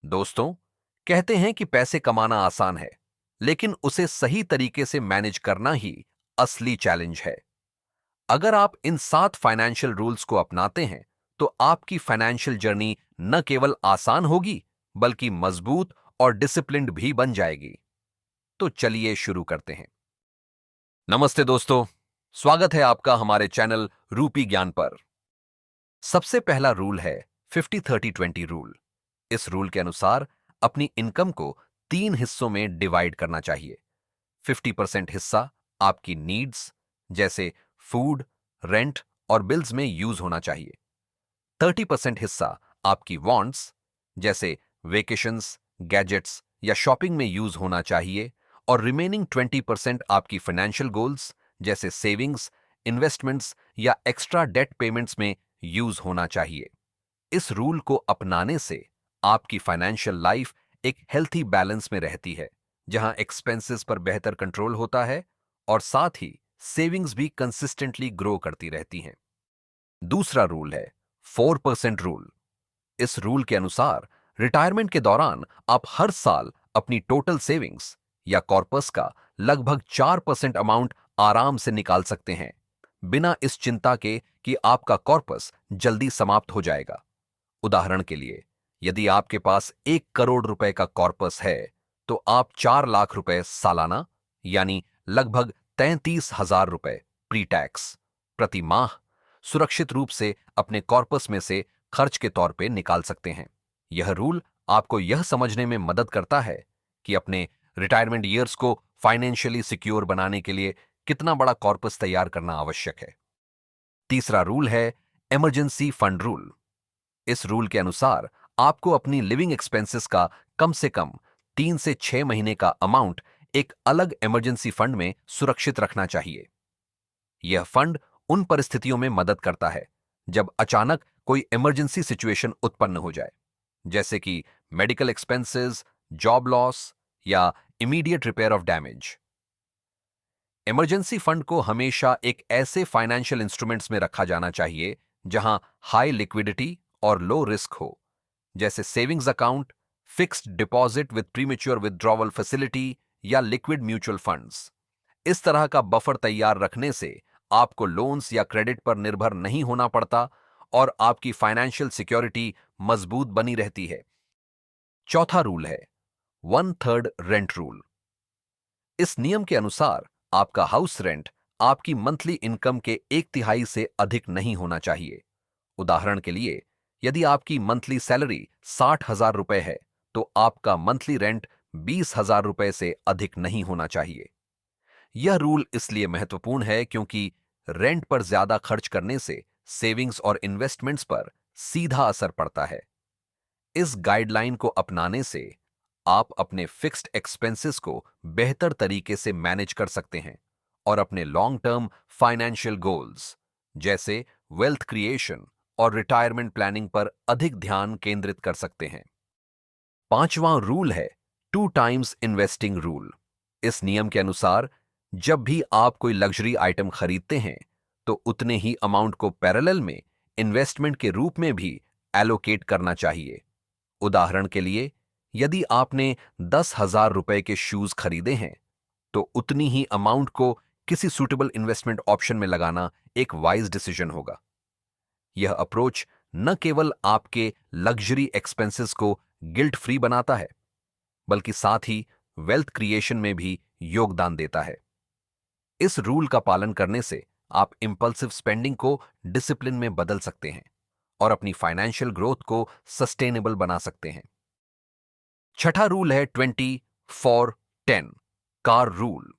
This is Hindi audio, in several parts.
दोस्तों, कहते हैं कि पैसे कमाना आसान है, लेकिन उसे सही तरीके से मैनेज करना ही असली चैलेंज है। अगर आप इन 7 फाइनेंशियल रूल्स को अपनाते हैं, तो आपकी फाइनेंशियल जर्नी न केवल आसान होगी, बल्कि मजबूत और डिसिप्लिन्ड भी बन जाएगी। तो चलिए शुरू करते हैं। नमस्ते दोस्तों, स्वागत है आपका हमारे चैनल रूपी ज्ञान पर। सबसे पहला रूल है 50-30-20 रूल। इस रूल के अनुसार अपनी इनकम को 3 हिस्सों में डिवाइड करना चाहिए। 50% हिस्सा आपकी नीड्स जैसे फूड, रेंट और बिल्स में यूज होना चाहिए। 30% हिस्सा आपकी वांट्स जैसे वेकेशंस, गैजेट्स या शॉपिंग में यूज होना चाहिए। और रिमेनिंग 20% आपकी फाइनेंशियल गोल्स जैसे सेविंग्स, इन्वेस्टमेंट्स या एक्स्ट्रा डेट पेमेंट्स में यूज होना चाहिए। इस रूल को अपनाने से आपकी फाइनेंशियल लाइफ एक हेल्थी बैलेंस में रहती है, जहां एक्सपेंसेस पर बेहतर कंट्रोल होता है और साथ ही सेविंग्स भी कंसिस्टेंटली ग्रो करती रहती हैं। दूसरा रूल है 4% रूल। इस रूल के अनुसार रिटायरमेंट के दौरान आप हर साल अपनी टोटल सेविंग्स या कॉर्पस का लगभग 4% अमाउंट आराम से निकाल सकते हैं, बिना इस चिंता के कि आपका कॉर्पस जल्दी समाप्त हो जाएगा। उदाहरण के लिए, यदि आपके पास 1 करोड़ रुपए का कॉर्पस है, तो आप 4 लाख रुपए सालाना यानी लगभग 33,000 रुपए प्री टैक्स प्रति माह सुरक्षित रूप से अपने कॉर्पस में से खर्च के तौर पे निकाल सकते हैं। यह रूल आपको यह समझने में मदद करता है कि अपने रिटायरमेंट ईयर्स को फाइनेंशियली सिक्योर बनाने के लिए कितना बड़ा कॉर्पस तैयार करना आवश्यक है। तीसरा रूल है इमरजेंसी फंड रूल। इस रूल के अनुसार आपको अपनी लिविंग एक्सपेंसेस का कम से कम 3 से 6 महीने का अमाउंट एक अलग इमरजेंसी फंड में सुरक्षित रखना चाहिए। यह फंड उन परिस्थितियों में मदद करता है जब अचानक कोई इमरजेंसी सिचुएशन उत्पन्न हो जाए, जैसे कि मेडिकल एक्सपेंसेस, जॉब लॉस या immediate repair of damage. Emergency fund को हमेशा एक ऐसे फाइनेंशियल इंस्ट्रूमेंट्स में रखा जाना चाहिए जहां हाई लिक्विडिटी और लो रिस्क हो, जैसे savings account, fixed deposit with premature withdrawal facility या लिक्विड म्यूचुअल फंड्स। इस तरह का बफर तैयार रखने से आपको लोन्स या क्रेडिट पर निर्भर नहीं होना पड़ता और आपकी फाइनेंशियल सिक्योरिटी मजबूत बनी रहती है। चौथा रूल है 1/3 रेंट रूल। इस नियम के अनुसार आपका हाउस रेंट आपकी मंथली इनकम के 1/3 से अधिक नहीं होना चाहिए। उदाहरण के लिए, यदि आपकी मंथली सैलरी 60,000 रुपए है, तो आपका मंथली रेंट 20,000 रुपए से अधिक नहीं होना चाहिए। यह रूल इसलिए महत्वपूर्ण है क्योंकि रेंट पर ज्यादा खर्च करने से सेविंग्स और इन्वेस्टमेंट्स पर सीधा असर पड़ता है। इस गाइडलाइन को अपनाने से आप अपने फिक्स्ड एक्सपेंसेस को बेहतर तरीके से मैनेज कर सकते हैं और अपने लॉन्ग टर्म फाइनेंशियल गोल्स जैसे वेल्थ क्रिएशन और रिटायरमेंट प्लानिंग पर अधिक ध्यान केंद्रित कर सकते हैं। पांचवां रूल है 2 टाइम्स इन्वेस्टिंग रूल। इस नियम के अनुसार जब भी आप कोई लग्जरी आइटम खरीदते हैं, तो उतने ही अमाउंट को पैरेलल में इन्वेस्टमेंट के रूप में भी एलोकेट करना चाहिए। उदाहरण के लिए, यदि आपने 10,000 रुपए के शूज खरीदे हैं, तो उतनी ही अमाउंट को किसी सूटेबल इन्वेस्टमेंट ऑप्शन में लगाना एक वाइज डिसीजन होगा। यह अप्रोच न केवल आपके लग्जरी एक्सपेंसेस को गिल्ट फ्री बनाता है, बल्कि साथ ही वेल्थ क्रिएशन में भी योगदान देता है। इस रूल का पालन करने से आप इंपल्सिव स्पेंडिंग को डिसिप्लिन में बदल सकते हैं और अपनी फाइनेंशियल ग्रोथ को सस्टेनेबल बना सकते हैं। छठा रूल है 20-4-10 कार रूल।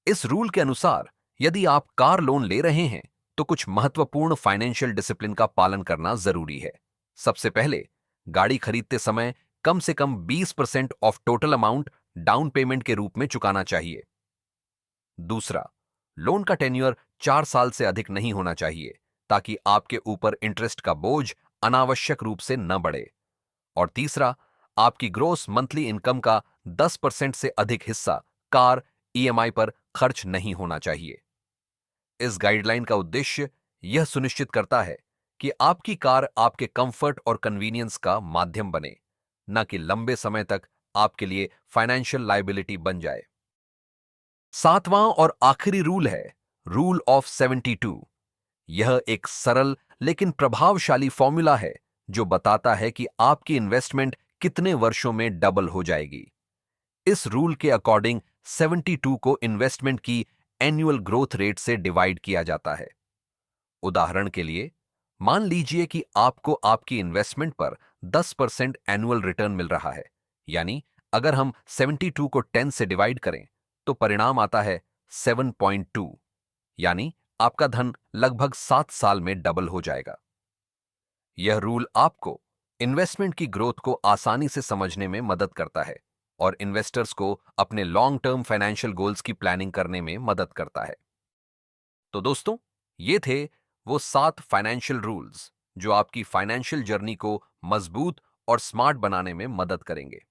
इस रूल के अनुसार यदि आप कार लोन ले रहे हैं, तो कुछ महत्वपूर्ण फाइनेंशियल डिसिप्लिन का पालन करना जरूरी है। सबसे पहले, गाड़ी खरीदते समय कम से कम 20% of total amount down payment के रूप में चुकाना चाहिए। दूसरा, लोन का टेन्योर 4 साल से अधिक नहीं होना चाहिए, ताकि आपके ऊपर इंटरेस्ट का बोझ अनावश्यक रूप से न बढ़े। और तीसरा, आपकी ग्रोस मंथली इनकम का 10% से अधिक हिस्सा कार ईएमआई पर खर्च नहीं होना चाहिए। इस गाइडलाइन का उद्देश्य यह सुनिश्चित करता है कि आपकी कार आपके कंफर्ट और कन्वीनियंस का माध्यम बने, न कि लंबे समय तक आपके लिए फाइनेंशियल लायबिलिटी बन जाए। सातवां और आखिरी रूल है रूल ऑफ 72। यह एक सरल लेकिन प्रभावशाली फॉर्मूला है जो बताता है कि आपकी इन्वेस्टमेंट कितने वर्षों में डबल हो जाएगी। इस रूल के अकॉर्डिंग 72 को इन्वेस्टमेंट की एनुअल ग्रोथ रेट से डिवाइड किया जाता है। उदाहरण के लिए, मान लीजिए कि आपको आपकी इन्वेस्टमेंट पर 10% एनुअल रिटर्न मिल रहा है। यानी अगर हम 72 को 10 से डिवाइड करें तो परिणाम आता है 7.2। यानी आपका धन लगभग 7 साल में डबल हो जाएगा। यह रूल आपको इन्वेस्टमेंट की ग्रोथ को आसानी से समझने में मदद करता है और इन्वेस्टर्स को अपने लॉन्ग टर्म फाइनेंशियल गोल्स की प्लानिंग करने में मदद करता है। तो दोस्तों, ये थे वो 7 फाइनेंशियल रूल्स जो आपकी फाइनेंशियल जर्नी को मजबूत और स्मार्ट बनाने में मदद करेंगे।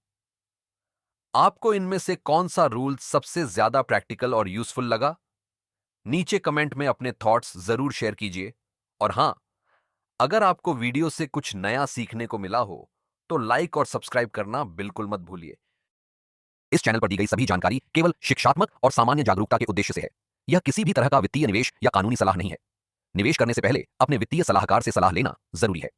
आपको इनमें से कौन सा रूल सबसे ज्यादा प्रैक्टिकल और यूजफुल लगा? नीचे कमेंट में अपने थॉट्स जरूर शेयर कीजिए। और हां, अगर आपको वीडियो से कुछ नया सीखने को मिला हो तो लाइक और सब्सक्राइब करना बिल्कुल मत भूलिए। इस चैनल पर दी गई सभी जानकारी केवल शिक्षात्मक और सामान्य जागरूकता के उद्देश्य से है। यह किसी भी तरह का वित्तीय निवेश या कानूनी सलाह नहीं है। निवेश करने से पहले अपने वित्तीय सलाहकार से सलाह लेना जरूरी है।